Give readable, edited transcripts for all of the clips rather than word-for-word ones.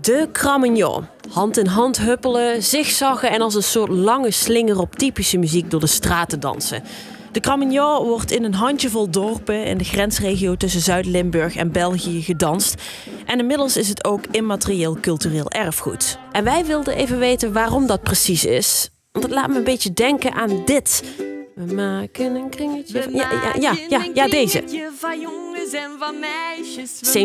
De Cramignon. Hand in hand huppelen, zigzaggen en als een soort lange slinger op typische muziek door de straten dansen. De Cramignon wordt in een handjevol dorpen in de grensregio tussen Zuid-Limburg en België gedanst. En inmiddels is het ook immaterieel cultureel erfgoed. En wij wilden even weten waarom dat precies is. Want het laat me een beetje denken aan dit. We maken een kringetje van... Ja, deze.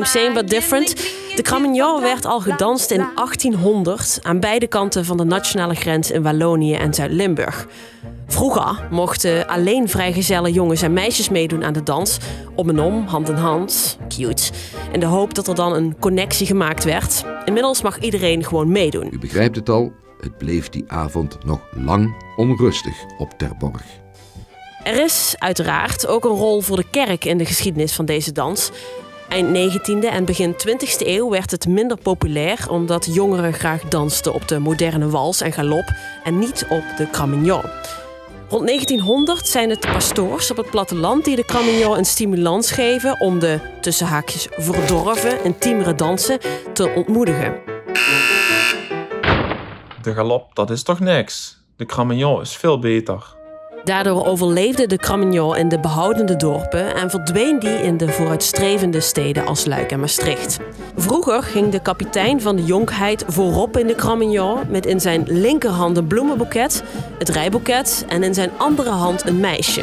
Same but different. De Cramignon werd al gedanst in 1800 aan beide kanten van de nationale grens in Wallonië en Zuid-Limburg. Vroeger mochten alleen vrijgezelle jongens en meisjes meedoen aan de dans, om en om, hand in hand, cute, in de hoop dat er dan een connectie gemaakt werd. Inmiddels mag iedereen gewoon meedoen. U begrijpt het al, het bleef die avond nog lang onrustig op Terborg. Er is uiteraard ook een rol voor de kerk in de geschiedenis van deze dans. Eind 19e en begin 20e eeuw werd het minder populair omdat jongeren graag dansten op de moderne wals en galop en niet op de Cramignon. Rond 1900 zijn het pastoors op het platteland die de Cramignon een stimulans geven om de, tussen haakjes, verdorven, intiemere dansen te ontmoedigen. De galop, dat is toch niks? De Cramignon is veel beter. Daardoor overleefde de Cramignon in de behoudende dorpen en verdween die in de vooruitstrevende steden als Luik en Maastricht. Vroeger ging de kapitein van de jonkheid voorop in de Cramignon met in zijn linkerhand een bloemenboeket, het rijboeket en in zijn andere hand een meisje.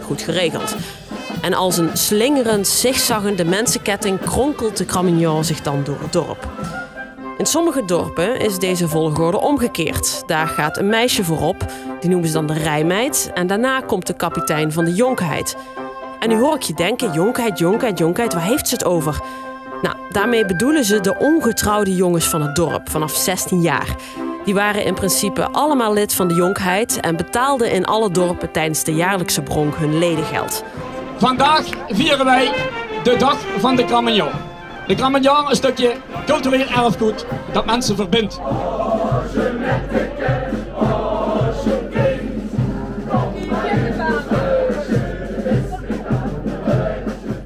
Goed geregeld. En als een slingerend, zigzaggende mensenketting kronkelt de Cramignon zich dan door het dorp. In sommige dorpen is deze volgorde omgekeerd. Daar gaat een meisje voorop, die noemen ze dan de rijmeid, en daarna komt de kapitein van de jonkheid. En nu hoor ik je denken, jonkheid, waar heeft ze het over? Nou, daarmee bedoelen ze de ongetrouwde jongens van het dorp, vanaf 16 jaar. Die waren in principe allemaal lid van de jonkheid en betaalden in alle dorpen tijdens de jaarlijkse bronk hun ledengeld. Vandaag vieren wij de dag van de Cramignon. De Cramignon, een stukje cultureel erfgoed dat mensen verbindt.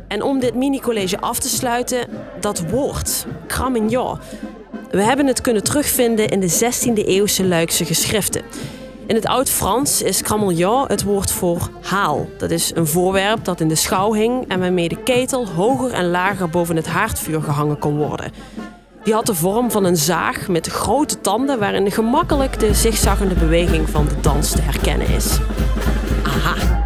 En om dit mini-college af te sluiten, dat woord, Cramignon. We hebben het kunnen terugvinden in de 16e eeuwse Luikse geschriften. In het Oud-Frans is Cramignon het woord voor haal. Dat is een voorwerp dat in de schouw hing en waarmee de ketel hoger en lager boven het haardvuur gehangen kon worden. Die had de vorm van een zaag met grote tanden waarin gemakkelijk de zigzaggende beweging van de dans te herkennen is. Aha!